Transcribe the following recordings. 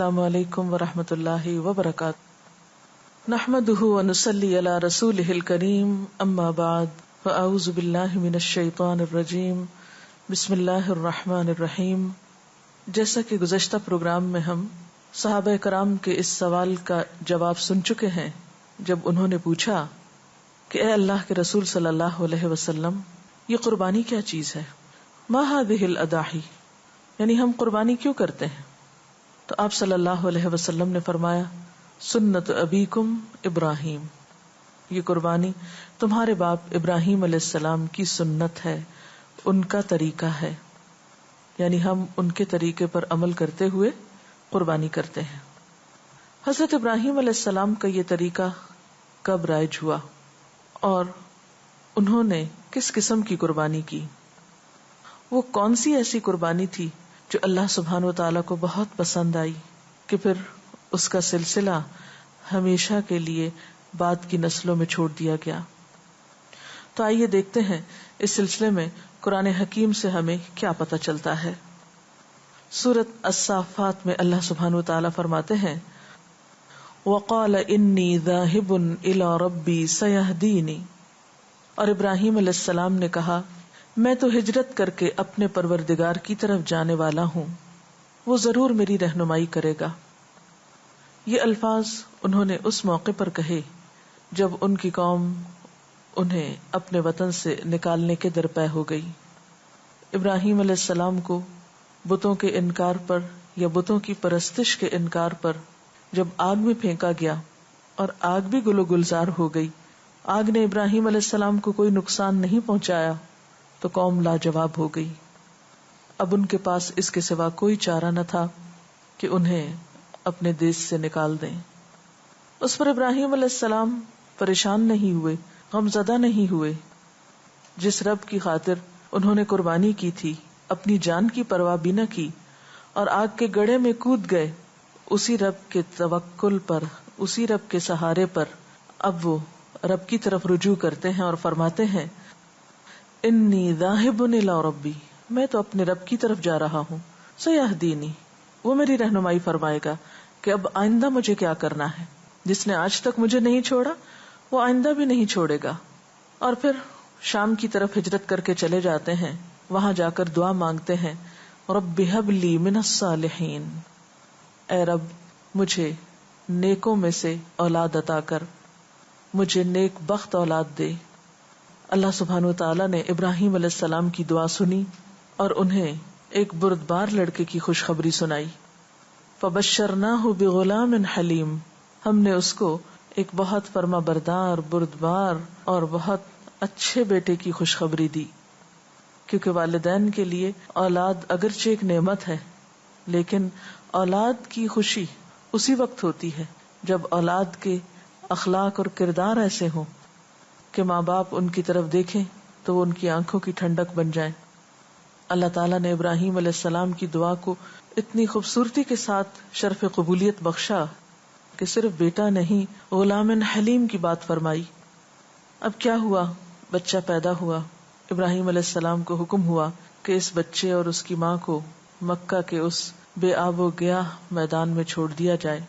السلام علیکم ورحمۃ اللہ وبرکاتہ نحمده ونصلی علی رسوله الکریم اما بعد فاعوذ باللہ من الشیطان الرجیم بسم اللہ الرحمن الرحیم۔ جیسا کہ گزشتہ پروگرام میں ہم صحابہ کرام کے اس سوال کا جواب سن چکے ہیں جب انہوں نے پوچھا کہ اے اللہ کے رسول صلی اللہ علیہ وسلم، یہ قربانی کیا چیز ہے؟ ما هذه الاضاحی، یعنی ہم قربانی کیوں کرتے ہیں؟ تو آپ صلی اللہ علیہ وسلم نے فرمایا سنت ابیکم ابراہیم، یہ قربانی تمہارے باپ ابراہیم علیہ السلام کی سنت ہے، ان کا طریقہ ہے، یعنی ہم ان کے طریقے پر عمل کرتے ہوئے قربانی کرتے ہیں۔ حضرت ابراہیم علیہ السلام کا یہ طریقہ کب رائج ہوا اور انہوں نے کس قسم کی قربانی کی؟ وہ کون سی ایسی قربانی تھی جو اللہ سبحانہ و تعالیٰ کو بہت پسند آئی کہ پھر اس کا سلسلہ ہمیشہ کے لیے بعد کی نسلوں میں چھوڑ دیا گیا؟ تو آئیے دیکھتے ہیں اس سلسلے میں قرآن حکیم سے ہمیں کیا پتہ چلتا ہے۔ سورۃ الصافات میں اللہ سبحانہ و تعالیٰ فرماتے ہیں وَقَالَ إِنِّي ذَاهِبٌ إِلَىٰ رَبِّي سَيَهْدِينِ، اور ابراہیم علیہ السلام نے کہا میں تو ہجرت کر کے اپنے پروردگار کی طرف جانے والا ہوں، وہ ضرور میری رہنمائی کرے گا۔ یہ الفاظ انہوں نے اس موقع پر کہے جب ان کی قوم انہیں اپنے وطن سے نکالنے کے درپے ہو گئی۔ ابراہیم علیہ السلام کو بتوں کے انکار پر یا بتوں کی پرستش کے انکار پر جب آگ میں پھینکا گیا اور آگ بھی گل و گلزار ہو گئی، آگ نے ابراہیم علیہ السلام کو کوئی نقصان نہیں پہنچایا تو قوم لاجواب ہو گئی۔ اب ان کے پاس اس کے سوا کوئی چارہ نہ تھا کہ انہیں اپنے دیش سے نکال دیں۔ اس پر ابراہیم علیہ السلام پریشان نہیں ہوئے، غم زدہ نہیں ہوئے۔ جس رب کی خاطر انہوں نے قربانی کی تھی، اپنی جان کی پرواہ بھی نہ کی اور آگ کے گڑھے میں کود گئے، اسی رب کے توکل پر، اسی رب کے سہارے پر اب وہ رب کی طرف رجوع کرتے ہیں اور فرماتے ہیں انی ذاہب الی ربی، میں تو اپنے رب کی طرف جا رہا ہوں، سیہدینی، وہ میری رہنمائی فرمائے گا کہ اب آئندہ مجھے کیا کرنا ہے۔ جس نے آج تک مجھے نہیں چھوڑا وہ آئندہ بھی نہیں چھوڑے گا۔ اور پھر شام کی طرف ہجرت کر کے چلے جاتے ہیں، وہاں جا کر دعا مانگتے ہیں رب ھب لی من الصالحین، اے رب مجھے نیکوں میں سے اولاد عطا کر، مجھے نیک بخت اولاد دے۔ اللہ سبحانہ و تعالیٰ نے ابراہیم علیہ السلام کی دعا سنی اور انہیں ایک بردبار لڑکے کی خوشخبری سنائی۔ فبشرناہ بغلام حلیم، ہم نے اس کو ایک بہت فرما بردار، بردبار اور بہت اچھے بیٹے کی خوشخبری دی، کیونکہ والدین کے لیے اولاد اگرچہ ایک نعمت ہے لیکن اولاد کی خوشی اسی وقت ہوتی ہے جب اولاد کے اخلاق اور کردار ایسے ہوں کہ ماں باپ ان کی طرف دیکھیں تو وہ ان کی آنکھوں کی ٹھنڈک بن جائیں۔ اللہ تعالیٰ نے ابراہیم علیہ السلام کی دعا کو اتنی خوبصورتی کے ساتھ شرف قبولیت بخشا کہ صرف بیٹا نہیں، غلام حلیم کی بات فرمائی۔ اب کیا ہوا؟ بچہ پیدا ہوا۔ ابراہیم علیہ السلام کو حکم ہوا کہ اس بچے اور اس کی ماں کو مکہ کے اس بے آب و گیاہ میدان میں چھوڑ دیا جائے۔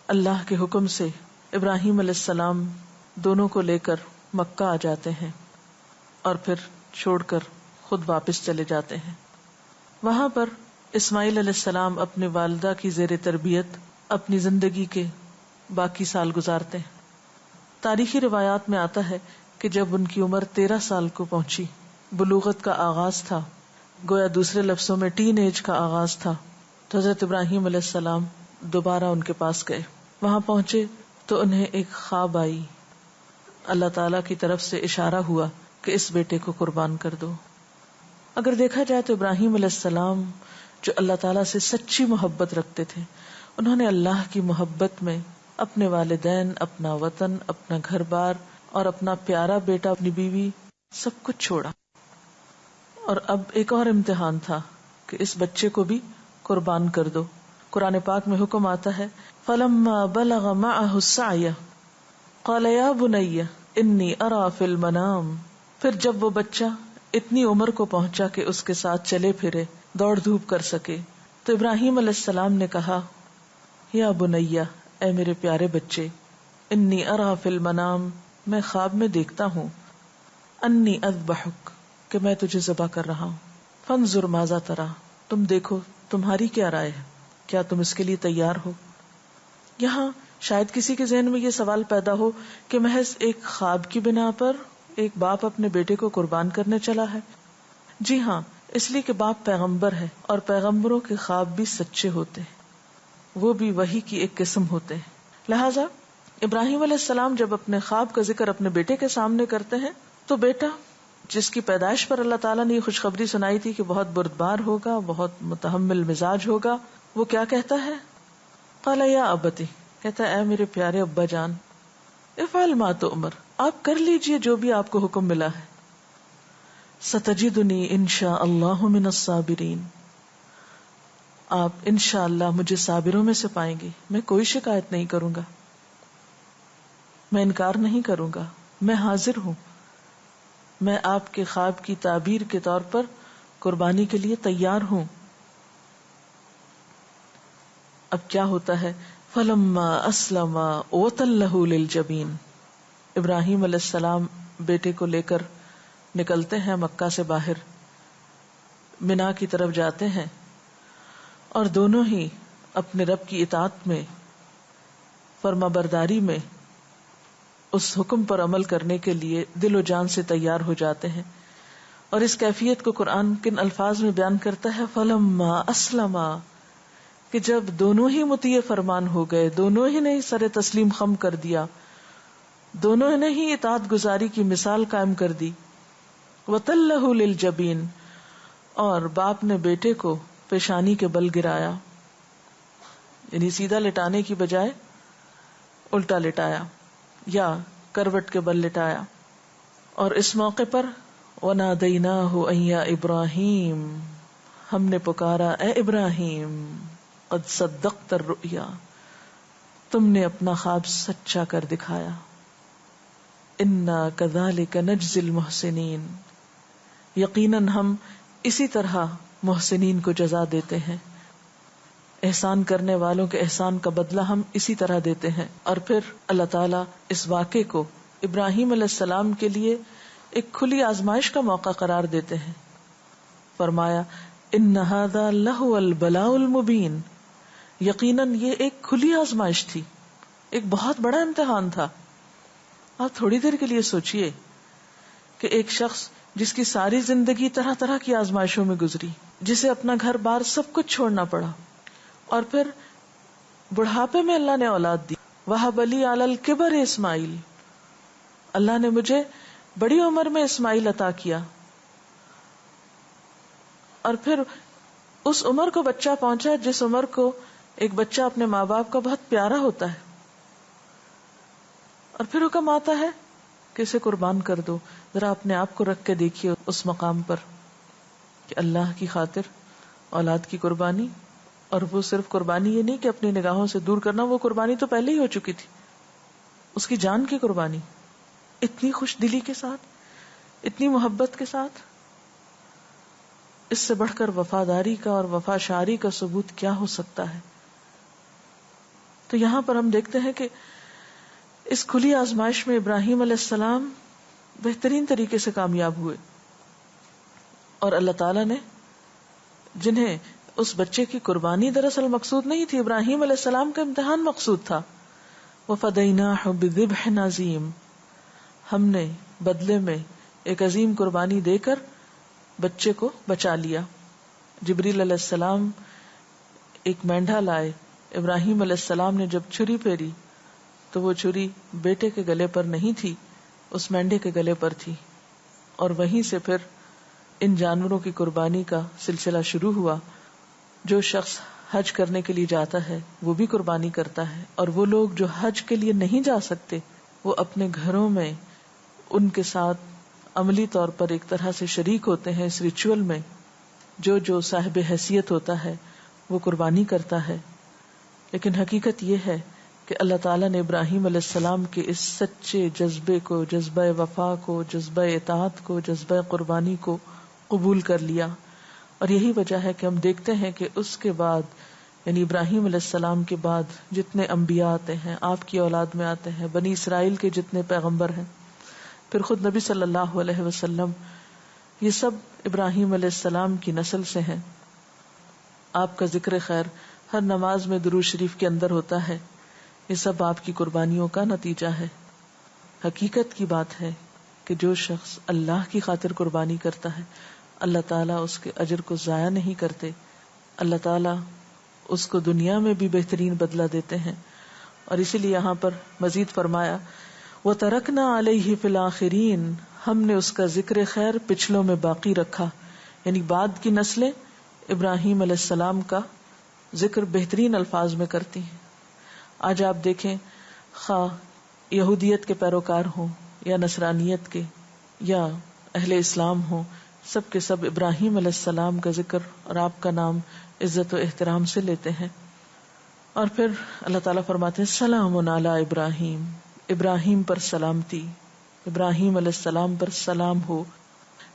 اللہ کے حکم سے ابراہیم علیہ السلام دونوں کو لے کر مکہ آ جاتے ہیں اور پھر چھوڑ کر خود واپس چلے جاتے ہیں۔ وہاں پر اسماعیل علیہ السلام اپنے والدہ کی زیر تربیت اپنی زندگی کے باقی سال گزارتے ہیں۔ تاریخی روایات میں آتا ہے کہ جب ان کی عمر 13 سال کو پہنچی، بلوغت کا آغاز تھا، گویا دوسرے لفظوں میں ٹین ایج کا آغاز تھا، تو حضرت ابراہیم علیہ السلام دوبارہ ان کے پاس گئے۔ وہاں پہنچے تو انہیں ایک خواب آئی، اللہ تعالیٰ کی طرف سے اشارہ ہوا کہ اس بیٹے کو قربان کر دو۔ اگر دیکھا جائے تو ابراہیم علیہ السلام جو اللہ تعالیٰ سے سچی محبت رکھتے تھے، انہوں نے اللہ کی محبت میں اپنے والدین، اپنا وطن، اپنا گھر بار اور اپنا پیارا بیٹا، اپنی بیوی، سب کچھ چھوڑا۔ اور اب ایک اور امتحان تھا کہ اس بچے کو بھی قربان کر دو۔ قرآن پاک میں حکم آتا ہے فَلَمَّا بَلَغَ مَعَهُ السَّعْيَ قَالَ يَا بُنَيَّ إِنِّي أَرَىٰ فِي الْمَنَامِ، پھر جب وہ بچہ اتنی عمر کو پہنچا کہ اس کے ساتھ چلے پھرے، دوڑ دھوپ کر سکے، تو ابراہیم علیہ السلام نے کہا یا بنیا، اے میرے پیارے بچے، انی ارا فی المنام، میں خواب میں دیکھتا ہوں، انی اذبحک، کہ میں تجھے ذبح کر رہا ہوں، فانظر ماذا ترا، تم دیکھو تمہاری کیا رائے ہے، کیا تم اس کے لیے تیار ہو؟ یہاں شاید کسی کے ذہن میں یہ سوال پیدا ہو کہ محض ایک خواب کی بنا پر ایک باپ اپنے بیٹے کو قربان کرنے چلا ہے۔ جی ہاں، اس لیے کہ باپ پیغمبر ہے اور پیغمبروں کے خواب بھی سچے ہوتے ہیں، وہ بھی وحی کی ایک قسم ہوتے ہیں۔ لہذا ابراہیم علیہ السلام جب اپنے خواب کا ذکر اپنے بیٹے کے سامنے کرتے ہیں تو بیٹا، جس کی پیدائش پر اللہ تعالیٰ نے یہ خوشخبری سنائی تھی کہ بہت بردبار ہوگا، بہت متحمل مزاج ہوگا، وہ کیا کہتا ہے؟ قال یا ابتی، کہتا ہے اے میرے پیارے ابا جان، افعل ما تؤمر، آپ کر لیجئے جو بھی آپ کو حکم ملا ہے، ستجدنی انشاء اللہ من الصابرین، آپ انشاءاللہ مجھے صابروں میں سے پائیں گے، میں کوئی شکایت نہیں کروں گا، میں انکار نہیں کروں گا، میں حاضر ہوں، میں آپ کے خواب کی تعبیر کے طور پر قربانی کے لیے تیار ہوں۔ اب کیا ہوتا ہے؟ فلما اسلم وتلہ للجبین، ابراہیم علیہ السلام بیٹے کو لے کر نکلتے ہیں مکہ سے باہر، منا کی طرف جاتے ہیں، اور دونوں ہی اپنے رب کی اطاعت میں، فرما برداری میں، اس حکم پر عمل کرنے کے لیے دل و جان سے تیار ہو جاتے ہیں۔ اور اس کیفیت کو قرآن کن الفاظ میں بیان کرتا ہے؟ فلما اسلما، کہ جب دونوں ہی مطیع فرمان ہو گئے، دونوں ہی نے سر تسلیم خم کر دیا، دونوں نے ہی اطاعت گزاری کی مثال قائم کر دی، وَتَلَّهُ لِلْجَبِينِ، اور باپ نے بیٹے کو پیشانی کے بل گرایا، یعنی سیدھا لٹانے کی بجائے الٹا لٹایا یا کروٹ کے بل لٹایا۔ اور اس موقع پر وَنَادَيْنَاهُ أَن يَا إِبْرَاهِيمُ، ہم نے پکارا اے ابراہیم، قد صدقت الرؤیا، تم نے اپنا خواب سچا کر دکھایا، انا کذالک نجزی المحسنین، یقیناً ہم اسی طرح محسنین کو جزا دیتے ہیں، احسان کرنے والوں کے احسان کا بدلہ ہم اسی طرح دیتے ہیں۔ اور پھر اللہ تعالیٰ اس واقعے کو ابراہیم علیہ السلام کے لیے ایک کھلی آزمائش کا موقع قرار دیتے ہیں، فرمایا ان ھذا لہو البلاء المبین، یقیناً یہ ایک کھلی آزمائش تھی، ایک بہت بڑا امتحان تھا۔ آپ تھوڑی دیر کے لیے سوچئے کہ ایک شخص جس کی ساری زندگی طرح طرح کی آزمائشوں میں گزری، جسے اپنا گھر بار سب کچھ چھوڑنا پڑا، اور پھر بڑھاپے میں اللہ نے اولاد دی، وَهَبَ لِي عَلَى الْكِبَرِ اسماعیل، اللہ نے مجھے بڑی عمر میں اسماعیل عطا کیا، اور پھر اس عمر کو بچہ پہنچا جس عمر کو ایک بچہ اپنے ماں باپ کا بہت پیارا ہوتا ہے، اور پھر حکم آتا ہے کہ اسے قربان کر دو۔ ذرا اپنے آپ کو رکھ کے دیکھیے اس مقام پر کہ اللہ کی خاطر اولاد کی قربانی، اور وہ صرف قربانی یہ نہیں کہ اپنی نگاہوں سے دور کرنا، وہ قربانی تو پہلے ہی ہو چکی تھی، اس کی جان کی قربانی، اتنی خوش دلی کے ساتھ، اتنی محبت کے ساتھ۔ اس سے بڑھ کر وفاداری کا اور وفا شعری کا ثبوت کیا ہو سکتا ہے؟ تو یہاں پر ہم دیکھتے ہیں کہ اس کھلی آزمائش میں ابراہیم علیہ السلام بہترین طریقے سے کامیاب ہوئے، اور اللہ تعالیٰ نے جنہیں اس بچے کی قربانی دراصل مقصود نہیں تھی، ابراہیم علیہ السلام کا امتحان مقصود تھا، وَفَدَيْنَاهُ بِذِبْحٍ عَظِيمٍ، ہم نے بدلے میں ایک عظیم قربانی دے کر بچے کو بچا لیا۔ جبریل علیہ السلام ایک مینڈھا لائے، ابراہیم علیہ السلام نے جب چھری پھیری تو وہ چھری بیٹے کے گلے پر نہیں تھی، اس مینڈھے کے گلے پر تھی، اور وہیں سے پھر ان جانوروں کی قربانی کا سلسلہ شروع ہوا۔ جو شخص حج کرنے کے لیے جاتا ہے وہ بھی قربانی کرتا ہے، اور وہ لوگ جو حج کے لیے نہیں جا سکتے وہ اپنے گھروں میں ان کے ساتھ عملی طور پر ایک طرح سے شریک ہوتے ہیں اس ریچول میں۔ جو صاحب حیثیت ہوتا ہے وہ قربانی کرتا ہے، لیکن حقیقت یہ ہے کہ اللہ تعالیٰ نے ابراہیم علیہ السلام کے اس سچے جذبے کو، جذبہ وفا کو، جذبہ اطاعت کو، جذبہ قربانی کو قبول کر لیا، اور یہی وجہ ہے کہ ہم دیکھتے ہیں کہ اس کے بعد یعنی ابراہیم علیہ السلام کے بعد جتنے انبیاء آتے ہیں، آپ کی اولاد میں آتے ہیں، بنی اسرائیل کے جتنے پیغمبر ہیں، پھر خود نبی صلی اللہ علیہ وسلم، یہ سب ابراہیم علیہ السلام کی نسل سے ہیں. آپ کا ذکر خیر ہر نماز میں درود شریف کے اندر ہوتا ہے. یہ سب آپ کی قربانیوں کا نتیجہ ہے. حقیقت کی بات ہے کہ جو شخص اللہ کی خاطر قربانی کرتا ہے، اللہ تعالیٰ اس کے اجر کو ضائع نہیں کرتے. اللہ تعالیٰ اس کو دنیا میں بھی بہترین بدلہ دیتے ہیں. اور اسی لیے یہاں پر مزید فرمایا وَتَرَكْنَا عَلَيْهِ فِي الْآخِرِينَ، ہم نے اس کا ذکر خیر پچھلوں میں باقی رکھا. یعنی بعد کی نسلیں ابراہیم علیہ السلام کا ذکر بہترین الفاظ میں کرتی ہیں. آج آپ دیکھیں، خواہ یہودیت کے پیروکار ہوں یا نصرانیت کے یا اہل اسلام ہوں، سب کے سب ابراہیم علیہ السلام کا ذکر اور آپ کا نام عزت و احترام سے لیتے ہیں. اور پھر اللہ تعالیٰ فرماتے ہیں سلام علی ابراہیم، ابراہیم پر سلامتی، ابراہیم علیہ السلام پر سلام ہو.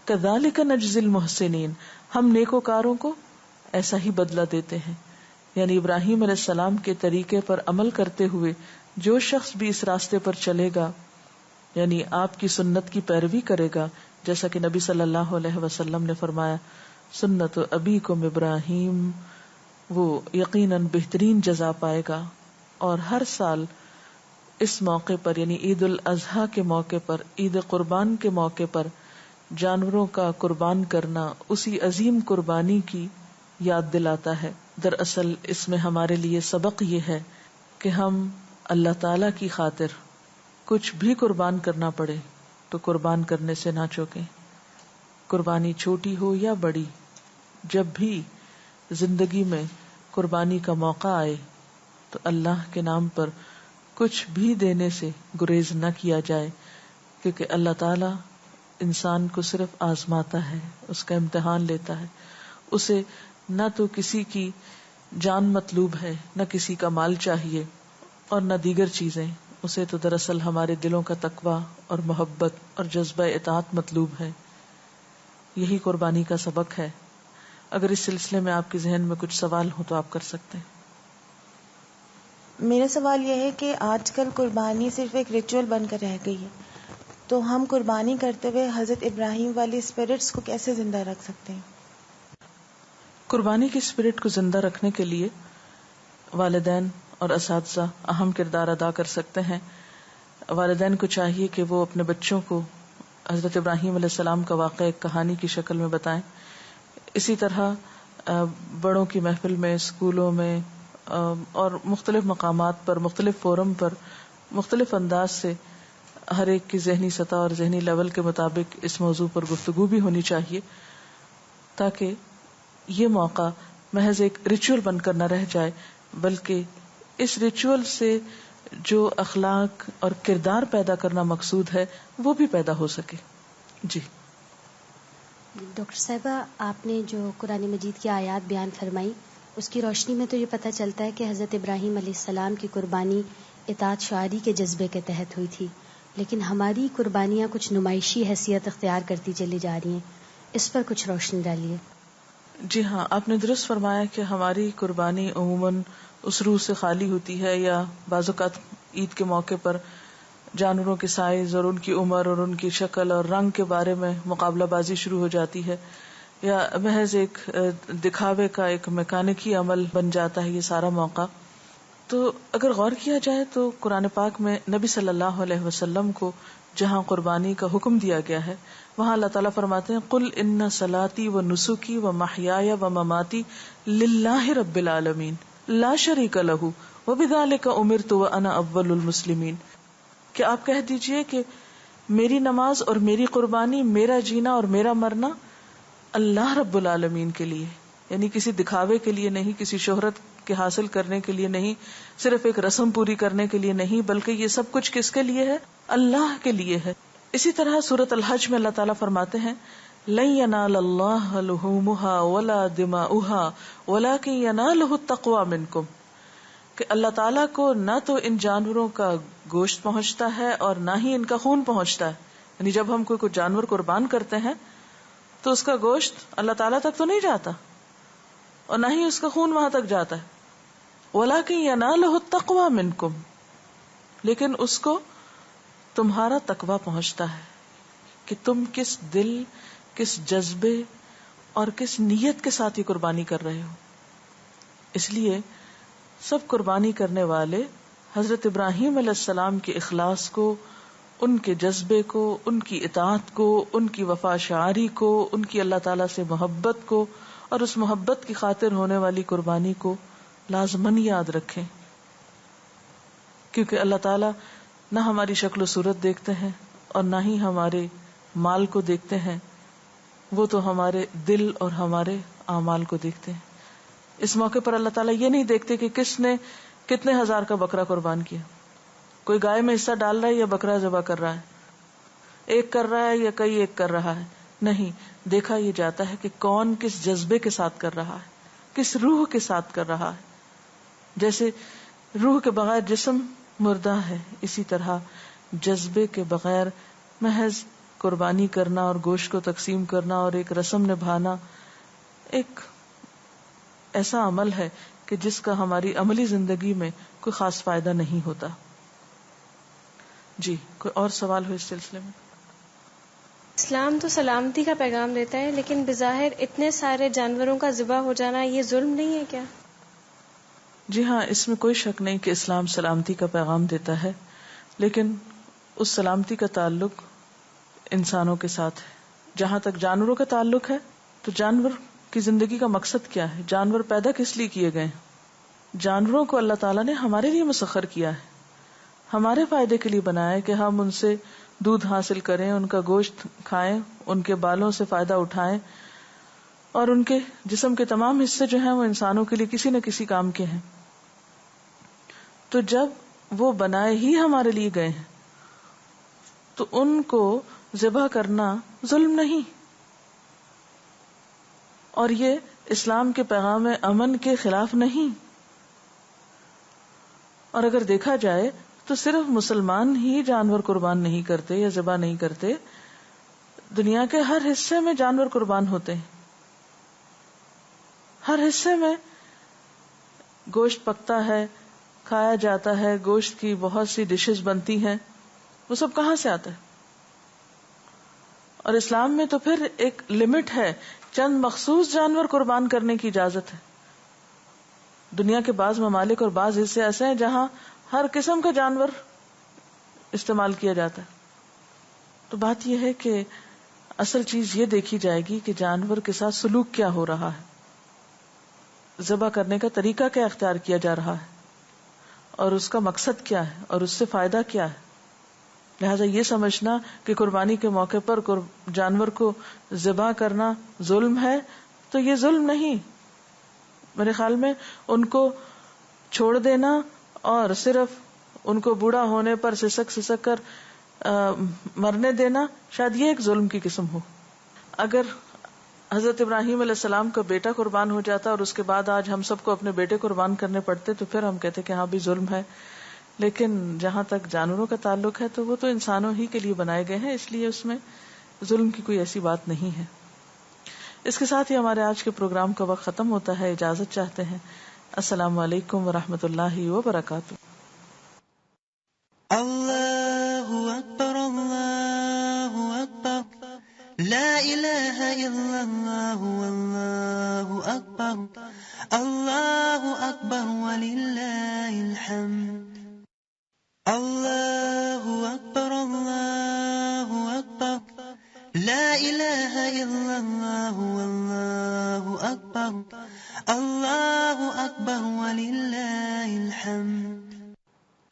کذالک نجزی المحسنین، ہم نیکوکاروں کو ایسا ہی بدلہ دیتے ہیں. یعنی ابراہیم علیہ السلام کے طریقے پر عمل کرتے ہوئے جو شخص بھی اس راستے پر چلے گا، یعنی آپ کی سنت کی پیروی کرے گا، جیسا کہ نبی صلی اللہ علیہ وسلم نے فرمایا سنت ابیکم ابراہیم، وہ یقیناً بہترین جزا پائے گا. اور ہر سال اس موقع پر، یعنی عید الاضحیٰ کے موقع پر، عید قربان کے موقع پر جانوروں کا قربان کرنا اسی عظیم قربانی کی یاد دلاتا ہے. دراصل اس میں ہمارے لیے سبق یہ ہے کہ ہم اللہ تعالی کی خاطر کچھ بھی قربان کرنا پڑے تو قربان کرنے سے نہ چوکیں. قربانی چھوٹی ہو یا بڑی، جب بھی زندگی میں قربانی کا موقع آئے تو اللہ کے نام پر کچھ بھی دینے سے گریز نہ کیا جائے، کیونکہ اللہ تعالی انسان کو صرف آزماتا ہے، اس کا امتحان لیتا ہے. اسے نہ تو کسی کی جان مطلوب ہے، نہ کسی کا مال چاہیے اور نہ دیگر چیزیں. اسے تو دراصل ہمارے دلوں کا تقویٰ اور محبت اور جذبہ اطاعت مطلوب ہے. یہی قربانی کا سبق ہے. اگر اس سلسلے میں آپ کے ذہن میں کچھ سوال ہو تو آپ کر سکتے ہیں. میرا سوال یہ ہے کہ آج کل قربانی صرف ایک ریچول بن کر رہ گئی ہے، تو ہم قربانی کرتے ہوئے حضرت ابراہیم والی اسپرٹس کو کیسے زندہ رکھ سکتے ہیں؟ قربانی کی اسپرٹ کو زندہ رکھنے کے لیے والدین اور اساتذہ اہم کردار ادا کر سکتے ہیں. والدین کو چاہیے کہ وہ اپنے بچوں کو حضرت ابراہیم علیہ السلام کا واقعہ ایک کہانی کی شکل میں بتائیں. اسی طرح بڑوں کی محفل میں، اسکولوں میں اور مختلف مقامات پر، مختلف فورم پر مختلف انداز سے ہر ایک کی ذہنی سطح اور ذہنی لیول کے مطابق اس موضوع پر گفتگو بھی ہونی چاہیے، تاکہ یہ موقع محض ایک ریچول بن کر نہ رہ جائے، بلکہ اس ریچول سے جو اخلاق اور کردار پیدا کرنا مقصود ہے وہ بھی پیدا ہو سکے. جی ڈاکٹر صاحبہ، آپ نے جو قرآن مجید کی آیات بیان فرمائی، اس کی روشنی میں تو یہ پتہ چلتا ہے کہ حضرت ابراہیم علیہ السلام کی قربانی اطاعت شعاری کے جذبے کے تحت ہوئی تھی، لیکن ہماری قربانیاں کچھ نمائشی حیثیت اختیار کرتی چلی جا رہی ہیں. اس پر کچھ روشنی ڈالیے. جی ہاں، آپ نے درست فرمایا کہ ہماری قربانی عموماً اس روح سے خالی ہوتی ہے، یا بعض اوقات عید کے موقع پر جانوروں کے سائز اور ان کی عمر اور ان کی شکل اور رنگ کے بارے میں مقابلہ بازی شروع ہو جاتی ہے، یا محض ایک دکھاوے کا ایک میکانکی عمل بن جاتا ہے یہ سارا موقع. تو اگر غور کیا جائے تو قرآن پاک میں نبی صلی اللہ علیہ وسلم کو جہاں قربانی کا حکم دیا گیا ہے، وہاں اللہ تعالیٰ فرماتے ہیں قل ان صلاتی و نسکی و محیای و مماتی للہ رب العالمین لا شریک لہ وبذالک امرت وانا اول المسلمین. کہ آپ کہہ دیجئے کہ میری نماز اور میری قربانی، میرا جینا اور میرا مرنا اللہ رب العالمین کے لیے، یعنی کسی دکھاوے کے لیے نہیں، کسی شہرت کے حاصل کرنے کے لیے نہیں، صرف ایک رسم پوری کرنے کے لیے نہیں، بلکہ یہ سب کچھ کس کے لیے ہے؟ اللہ کے لیے ہے. اسی طرح سورۃ الحج میں اللہ تعالیٰ فرماتے ہیں لن ینال اللہ لحومها ولا دماؤها ولکن ینالہ التقوی منکم، کہ اللہ تعالیٰ کو نہ تو ان جانوروں کا گوشت پہنچتا ہے اور نہ ہی ان کا خون پہنچتا ہے. یعنی جب ہم کوئی جانور قربان کرتے ہیں تو اس کا گوشت اللہ تعالیٰ تک تو نہیں جاتا اور نہ ہی اس کا خون وہاں تک جاتا ہے، وَلَكِنْ يَنَالُهُ التَّقْوَى مِنْكُمْ، لیکن اس کو تمہارا تقوی پہنچتا ہے کہ تم کس دل، کس جذبے اور کس نیت کے ساتھ یہ قربانی کر رہے ہو. اس لیے سب قربانی کرنے والے حضرت ابراہیم علیہ السلام کے اخلاص کو، ان کے جذبے کو، ان کی اطاعت کو، ان کی وفا شعاری کو، ان کی اللہ تعالیٰ سے محبت کو اور اس محبت کی خاطر ہونے والی قربانی کو لازماً یاد رکھیں، کیونکہ اللہ تعالیٰ نہ ہماری شکل و صورت دیکھتے ہیں اور نہ ہی ہمارے مال کو دیکھتے ہیں، وہ تو ہمارے دل اور ہمارے اعمال کو دیکھتے ہیں. اس موقع پر اللہ تعالیٰ یہ نہیں دیکھتے کہ کس نے کتنے ہزار کا بکرا قربان کیا، کوئی گائے میں حصہ ڈال رہا ہے یا بکرا ذبح کر رہا ہے، ایک کر رہا ہے یا کئی ایک کر رہا ہے. نہیں، دیکھا یہ جاتا ہے کہ کون کس جذبے کے ساتھ کر رہا ہے، کس روح کے ساتھ کر رہا ہے. جیسے روح کے بغیر جسم مردہ ہے، اسی طرح جذبے کے بغیر محض قربانی کرنا اور گوشت کو تقسیم کرنا اور ایک رسم نبھانا ایک ایسا عمل ہے کہ جس کا ہماری عملی زندگی میں کوئی خاص فائدہ نہیں ہوتا. جی، کوئی اور سوال ہو اس سلسلے میں؟ اسلام تو سلامتی کا پیغام دیتا ہے، لیکن بظاہر اتنے سارے جانوروں کا ذبح ہو جانا یہ ظلم نہیں ہے کیا؟ جی ہاں، اس میں کوئی شک نہیں کہ اسلام سلامتی کا پیغام دیتا ہے، لیکن اس سلامتی کا تعلق انسانوں کے ساتھ ہے. جہاں تک جانوروں کا تعلق ہے تو جانور کی زندگی کا مقصد کیا ہے؟ جانور پیدا کس لیے کیے گئے ہیں؟ جانوروں کو اللہ تعالیٰ نے ہمارے لیے مسخر کیا ہے، ہمارے فائدے کے لیے بنایا ہے کہ ہم ان سے دودھ حاصل کریں، ان کا گوشت کھائیں، ان کے بالوں سے فائدہ اٹھائیں، اور ان کے جسم کے تمام حصے جو ہیں وہ انسانوں کے لیے کسی نہ کسی کام کے ہیں. تو جب وہ بنائے ہی ہمارے لیے گئے ہیں تو ان کو ذبح کرنا ظلم نہیں، اور یہ اسلام کے پیغام امن کے خلاف نہیں. اور اگر دیکھا جائے تو صرف مسلمان ہی جانور قربان نہیں کرتے یا ذبح نہیں کرتے، دنیا کے ہر حصے میں جانور قربان ہوتے ہیں. ہر حصے میں گوشت پکتا ہے، کھایا جاتا ہے، گوشت کی بہت سی ڈشز بنتی ہیں. وہ سب کہاں سے آتا ہے؟ اور اسلام میں تو پھر ایک لمٹ ہے، چند مخصوص جانور قربان کرنے کی اجازت ہے. دنیا کے بعض ممالک اور بعض حصے ایسے ہیں جہاں ہر قسم کا جانور استعمال کیا جاتا ہے. تو بات یہ ہے کہ اصل چیز یہ دیکھی جائے گی کہ جانور کے ساتھ سلوک کیا ہو رہا ہے، ذبح کرنے کا طریقہ کیا اختیار کیا جا رہا ہے، اور اس کا مقصد کیا ہے، اور اس سے فائدہ کیا ہے. لہذا یہ سمجھنا کہ قربانی کے موقع پر جانور کو ذبح کرنا ظلم ہے، تو یہ ظلم نہیں. میرے خیال میں ان کو چھوڑ دینا اور صرف ان کو بوڑھا ہونے پر سسک کر مرنے دینا شاید یہ ایک ظلم کی قسم ہو. اگر حضرت ابراہیم علیہ السلام کا بیٹا قربان ہو جاتا اور اس کے بعد آج ہم سب کو اپنے بیٹے قربان کرنے پڑتے تو پھر ہم کہتے کہ ہاں بھی ظلم ہے. لیکن جہاں تک جانوروں کا تعلق ہے تو وہ تو انسانوں ہی کے لیے بنائے گئے ہیں، اس لیے اس میں ظلم کی کوئی ایسی بات نہیں ہے. اس کے ساتھ ہی ہمارے آج کے پروگرام کا وقت ختم ہوتا ہے. اجازت چاہتے ہیں. السلام علیکم ورحمۃ اللہ وبرکاتہ. اللہ اکبر، اللہ اکبر، لا الہ الا اللہ، واللہ اکبر، اللہ اکبر وللہ الحمد. اللہ اکبر، اللہ اکبر، لا الہ الا اللہ، واللہ اکبر، اللہ اکبر وللہ الحمد.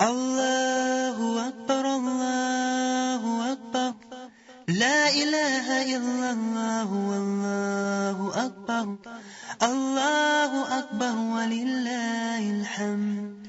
اللہ اکبر، اللہ اکبر، لا الہ الا اللہ، واللہ اکبر، اللہ اکبر وللہ الحمد.